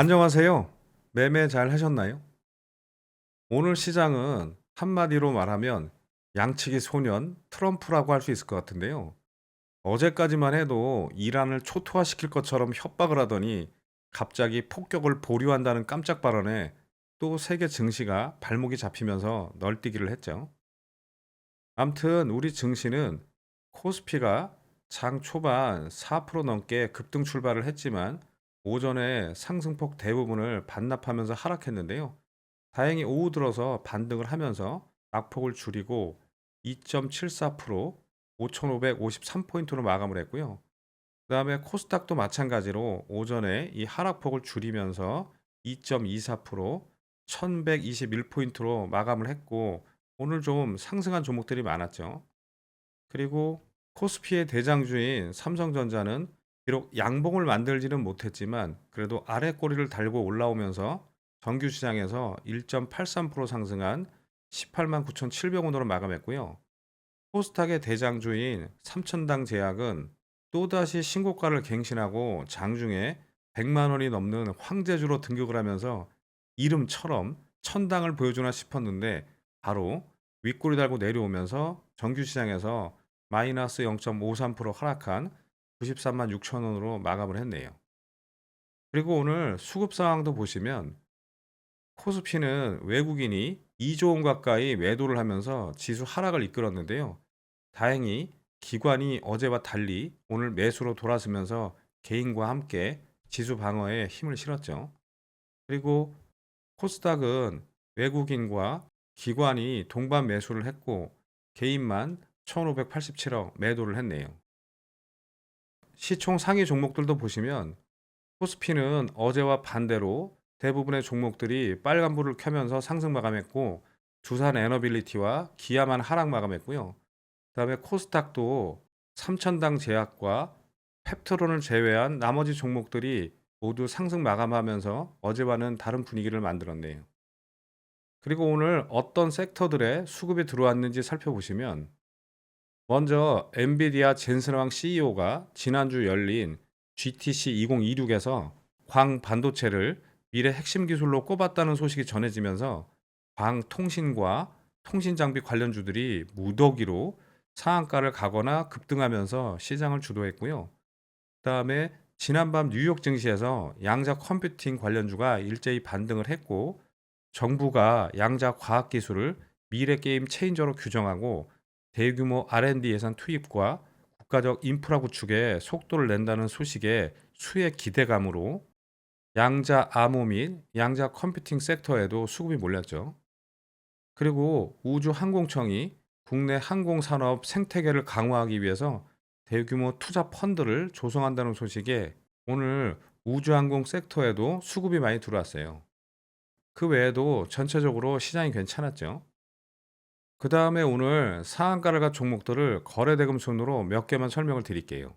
안녕하세요. 매매 잘 하셨나요? 오늘 시장은 한마디로 말하면 양치기 소년 트럼프라고 할 수 있을 것 같은데요. 어제까지만 해도 이란을 초토화시킬 것처럼 협박을 하더니 갑자기 폭격을 보류한다는 깜짝 발언에 또 세계 증시가 발목이 잡히면서 널뛰기를 했죠. 암튼 우리 증시는 코스피가 장 초반 4% 넘게 급등 출발을 했지만 오전에 상승폭 대부분을 반납하면서 하락했는데요. 다행히 오후 들어서 반등을 하면서 낙폭을 줄이고 2.74% 5,553포인트로 마감을 했고요. 그다음에 코스닥도 마찬가지로 오전에 이 하락폭을 줄이면서 2.24% 1,121포인트로 마감을 했고 오늘 좀 상승한 종목들이 많았죠. 그리고 코스피의 대장주인 삼성전자는 비록 양봉을 만들지는 못했지만 그래도 아래 꼬리를 달고 올라오면서 정규 시장에서 1.83% 상승한 18만 9,700원으로 마감했고요. 코스닥의 대장주인 삼천당 제약은 또다시 신고가를 갱신하고 장중에 100만 원이 넘는 황제주로 등극을 하면서 이름처럼 천당을 보여주나 싶었는데 바로 윗꼬리 달고 내려오면서 정규 시장에서 마이너스 0.53% 하락한 93만 6천 원으로 마감을 했네요. 그리고 오늘 수급 상황도 보시면 코스피는 외국인이 2조 원 가까이 매도를 하면서 지수 하락을 이끌었는데요. 다행히 기관이 어제와 달리 오늘 매수로 돌아서면서 개인과 함께 지수 방어에 힘을 실었죠. 그리고 코스닥은 외국인과 기관이 동반 매수를 했고 개인만 1587억 매도를 했네요. 시총 상위 종목들도 보시면 코스피는 어제와 반대로 대부분의 종목들이 빨간불을 켜면서 상승 마감했고 두산 에너빌리티와 기아만 하락 마감했고요. 그다음에 코스닥도 삼천당 제약과 펩트론을 제외한 나머지 종목들이 모두 상승 마감하면서 어제와는 다른 분위기를 만들었네요. 그리고 오늘 어떤 섹터들의 수급이 들어왔는지 살펴보시면 먼저 엔비디아 젠슨왕 CEO가 지난주 열린 GTC 2026에서 광 반도체를 미래 핵심 기술로 꼽았다는 소식이 전해지면서 광통신과 통신 장비 관련주들이 무더기로 상한가를 가거나 급등하면서 시장을 주도했고요. 그다음에 지난밤 뉴욕 증시에서 양자 컴퓨팅 관련주가 일제히 반등을 했고 정부가 양자 과학 기술을 미래 게임 체인저로 규정하고 대규모 R&D 예산 투입과 국가적 인프라 구축에 속도를 낸다는 소식에 수의 기대감으로 양자 암호 및 양자 컴퓨팅 섹터에도 수급이 몰렸죠. 그리고 우주항공청이 국내 항공산업 생태계를 강화하기 위해서 대규모 투자 펀드를 조성한다는 소식에 오늘 우주항공 섹터에도 수급이 많이 들어왔어요. 그 외에도 전체적으로 시장이 괜찮았죠. 그 다음에 오늘 상한가를 간 종목들을 거래대금 순으로 몇 개만 설명을 드릴게요.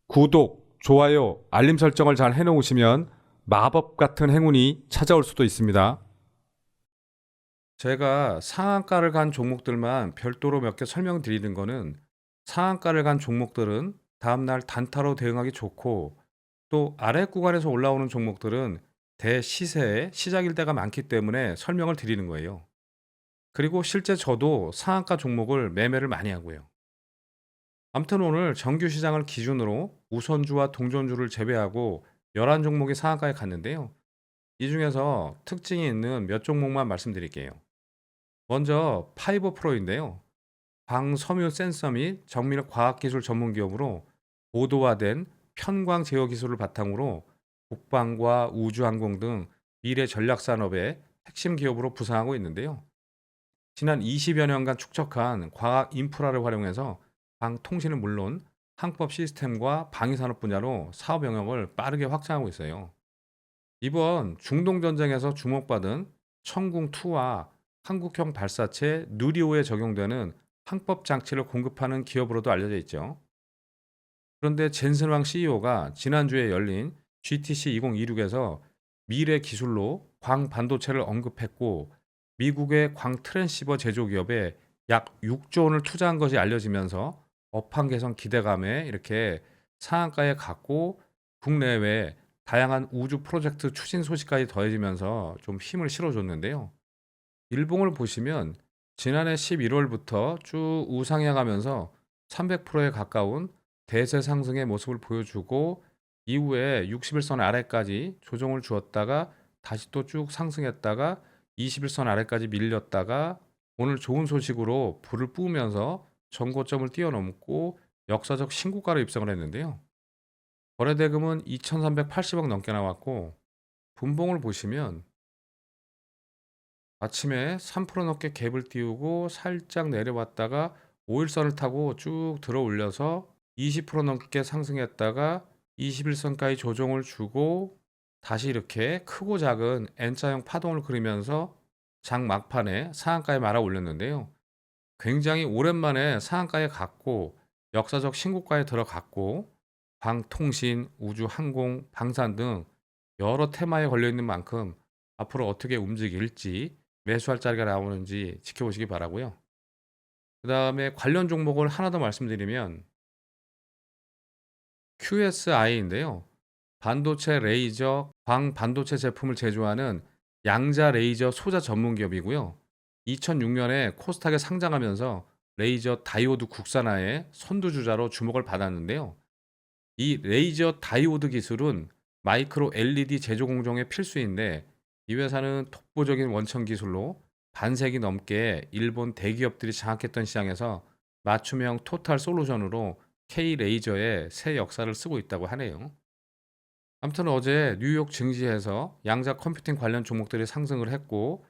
구독, 좋아요, 알림 설정을 잘 해놓으시면 마법 같은 행운이 찾아올 수도 있습니다. 제가 상한가를 간 종목들만 별도로 몇 개 설명드리는 거는 상한가를 간 종목들은 다음날 단타로 대응하기 좋고 또 아래 구간에서 올라오는 종목들은 대시세의 시작일 때가 많기 때문에 설명을 드리는 거예요. 그리고 실제 저도 상한가 종목을 매매를 많이 하고요. 아무튼 오늘 정규 시장을 기준으로 우선주와 동전주를 제외하고 11종목이 상한가에 갔는데요. 이 중에서 특징이 있는 몇 종목만 말씀드릴게요. 먼저 파이버 프로인데요. 광섬유 센서 및 정밀 과학기술 전문 기업으로 고도화된 편광 제어 기술을 바탕으로 국방과 우주항공 등 미래 전략 산업의 핵심 기업으로 부상하고 있는데요. 지난 20여 년간 축적한 과학 인프라를 활용해서 방통신은 물론 항법 시스템과 방위산업 분야로 사업 영역을 빠르게 확장하고 있어요. 이번 중동 전쟁에서 주목받은 천궁2와 한국형 발사체 누리호에 적용되는 항법 장치를 공급하는 기업으로도 알려져 있죠. 그런데 젠슨왕 CEO가 지난주에 열린 GTC 2026에서 미래 기술로 광 반도체를 언급했고 미국의 광 트랜시버 제조 기업에 약 6조 원을 투자한 것이 알려지면서 업황 개선 기대감에 이렇게 상한가에 갔고 국내외 다양한 우주 프로젝트 추진 소식까지 더해지면서 좀 힘을 실어줬는데요. 일봉을 보시면 지난해 11월부터 쭉 우상향하면서 300%에 가까운 대세 상승의 모습을 보여주고 이후에 60일선 아래까지 조정을 주었다가 다시 또 쭉 상승했다가 20일선 아래까지 밀렸다가 오늘 좋은 소식으로 불을 뿜으면서 전고점을 뛰어넘고 역사적 신고가로 입성을 했는데요. 거래대금은 2,380억 넘게 나왔고 분봉을 보시면 아침에 3% 넘게 갭을 띄우고 살짝 내려왔다가 5일선을 타고 쭉 들어 올려서 20% 넘게 상승했다가 21선까지 조정을 주고 다시 이렇게 크고 작은 N자형 파동을 그리면서 장 막판에 상한가에 말아 올렸는데요. 굉장히 오랜만에 상한가에 갔고 역사적 신고가에 들어갔고 방통신, 우주, 항공, 방산 등 여러 테마에 걸려 있는 만큼 앞으로 어떻게 움직일지 매수할 자리가 나오는지 지켜보시기 바라고요. 그다음에 관련 종목을 하나 더 말씀드리면 QSI인데요. 반도체 레이저, 광반도체 제품을 제조하는 양자 레이저 소자 전문 기업이고요. 2006년에 코스닥에 상장하면서 레이저 다이오드 국산화의 선두주자로 주목을 받았는데요. 이 레이저 다이오드 기술은 마이크로 LED 제조 공정의 필수인데 이 회사는 독보적인 원천 기술로 반세기 넘게 일본 대기업들이 장악했던 시장에서 맞춤형 토탈 솔루션으로 K 레이저의 새 역사를 쓰고 있다고 하네요. 아무튼 어제 뉴욕 증시에서 양자 컴퓨팅 관련 종목들이 상승을 했고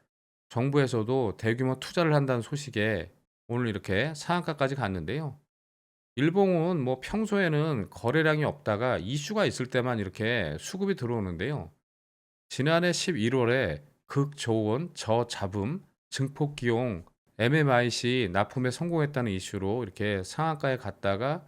정부에서도 대규모 투자를 한다는 소식에 오늘 이렇게 상한가까지 갔는데요. 일봉은 뭐 평소에는 거래량이 없다가 이슈가 있을 때만 이렇게 수급이 들어오는데요. 지난해 11월에 극저온 저잡음 증폭기용 MMIC 납품에 성공했다는 이슈로 이렇게 상한가에 갔다가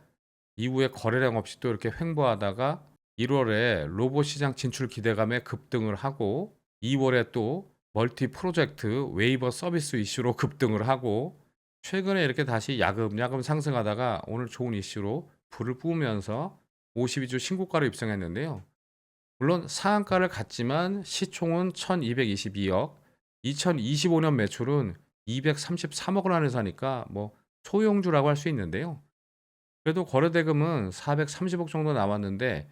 이후에 거래량 없이 또 이렇게 횡보하다가 1월에 로봇 시장 진출 기대감에 급등을 하고 2월에 또 멀티 프로젝트 웨이버 서비스 이슈로 급등을 하고 최근에 이렇게 다시 야금야금 상승하다가 오늘 좋은 이슈로 불을 뿜으면서 52주 신고가로 입성했는데요. 물론 상한가를 갔지만 시총은 1222억, 2025년 매출은 233억 원 안에서니까 뭐 소형주라고 할 수 있는데요. 그래도 거래대금은 430억 정도 나왔는데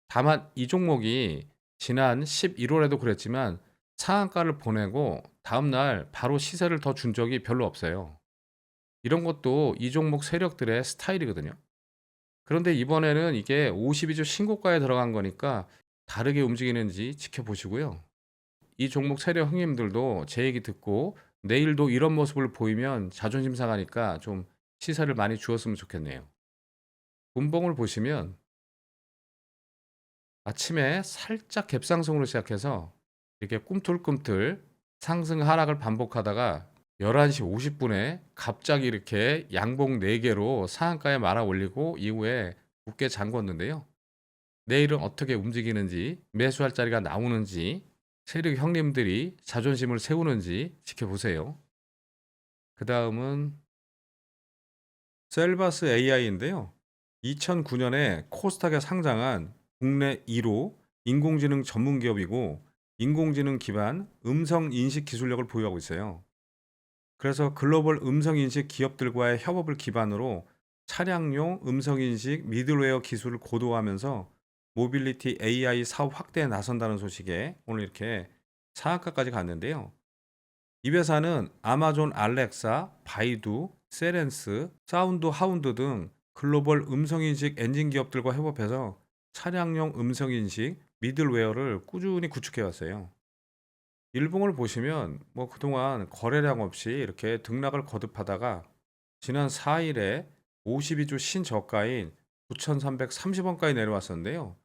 다만 이 종목이 지난 11월에도 그랬지만 상한가를 보내고 다음날 바로 시세를 더 준 적이 별로 없어요. 이런 것도 이 종목 세력들의 스타일이거든요. 그런데 이번에는 이게 52주 신고가에 들어간 거니까 다르게 움직이는지 지켜보시고요. 이 종목 세력 형님들도 제 얘기 듣고 내일도 이런 모습을 보이면 자존심 상하니까 좀 시세를 많이 주었으면 좋겠네요. 분봉을 보시면 아침에 살짝 갭상승으로 시작해서 이렇게 꿈틀꿈틀 상승 하락을 반복하다가 11시 50분에 갑자기 이렇게 양봉 4개로 상한가에 말아 올리고 이후에 굳게 잠궜는데요. 내일은 어떻게 움직이는지 매수할 자리가 나오는지 세력 형님들이 자존심을 세우는지 지켜보세요. 그 다음은 셀바스 AI인데요. 2009년에 코스닥에 상장한 국내 1호 인공지능 전문 기업이고 인공지능 기반 음성 인식 기술력을 보유하고 있어요. 그래서 글로벌 음성 인식 기업들과의 협업을 기반으로 차량용 음성 인식 미들웨어 기술을 고도화하면서 모빌리티 AI 사업 확대에 나선다는 소식에 오늘 이렇게 상한가까지 갔는데요. 이 회사는 아마존 알렉사, 바이두, 세렌스, 사운드 하운드 등 글로벌 음성인식 엔진 기업들과 협업해서 차량용 음성인식 미들웨어를 꾸준히 구축해 왔어요. 일봉을 보시면 뭐 그동안 거래량 없이 이렇게 등락을 거듭하다가 지난 4일에 52주 신저가인 9,330원까지 내려왔었는데요.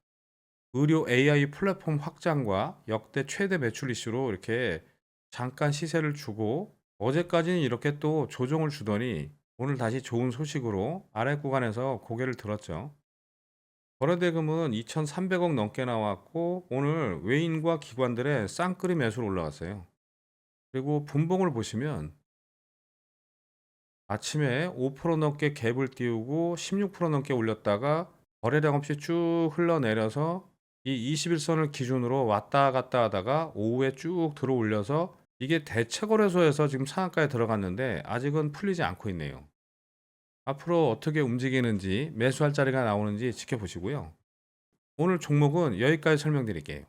의료 AI 플랫폼 확장과 역대 최대 매출 이슈로 이렇게 잠깐 시세를 주고 어제까지는 이렇게 또 조정을 주더니 오늘 다시 좋은 소식으로 아래 구간에서 고개를 들었죠. 거래대금은 2,300억 넘게 나왔고 오늘 외인과 기관들의 쌍끌이 매수로 올라갔어요. 그리고 분봉을 보시면 아침에 5% 넘게 갭을 띄우고 16% 넘게 올렸다가 거래량 없이 쭉 흘러내려서 이 21선을 기준으로 왔다 갔다 하다가 오후에 쭉 들어올려서 이게 대체거래소에서 지금 상한가에 들어갔는데 아직은 풀리지 않고 있네요. 앞으로 어떻게 움직이는지 매수할 자리가 나오는지 지켜보시고요. 오늘 종목은 여기까지 설명드릴게요.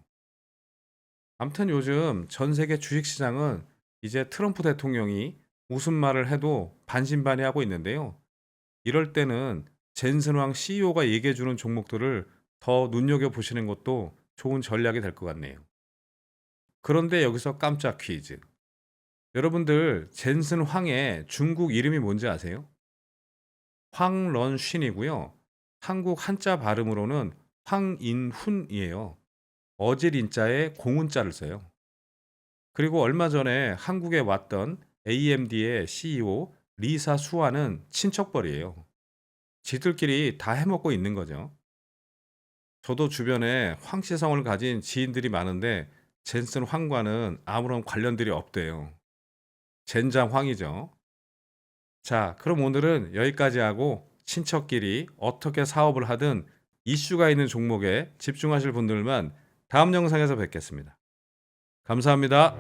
아무튼 요즘 전 세계 주식시장은 이제 트럼프 대통령이 무슨 말을 해도 반신반의하고 있는데요. 이럴 때는 젠슨왕 CEO가 얘기해주는 종목들을 더 눈여겨보시는 것도 좋은 전략이 될 것 같네요. 그런데 여기서 깜짝 퀴즈. 여러분들 젠슨 황의 중국 이름이 뭔지 아세요? 황런슌이고요. 한국 한자 발음으로는 황인훈이에요. 어질 인자에 공훈자를 써요. 그리고 얼마 전에 한국에 왔던 AMD의 CEO 리사 수와는 친척벌이에요. 지들끼리 다 해먹고 있는 거죠. 저도 주변에 황씨성을 가진 지인들이 많은데 젠슨 황과는 아무런 관련들이 없대요. 젠장 황이죠. 자, 그럼 오늘은 여기까지 하고 친척끼리 어떻게 사업을 하든 이슈가 있는 종목에 집중하실 분들만 다음 영상에서 뵙겠습니다. 감사합니다.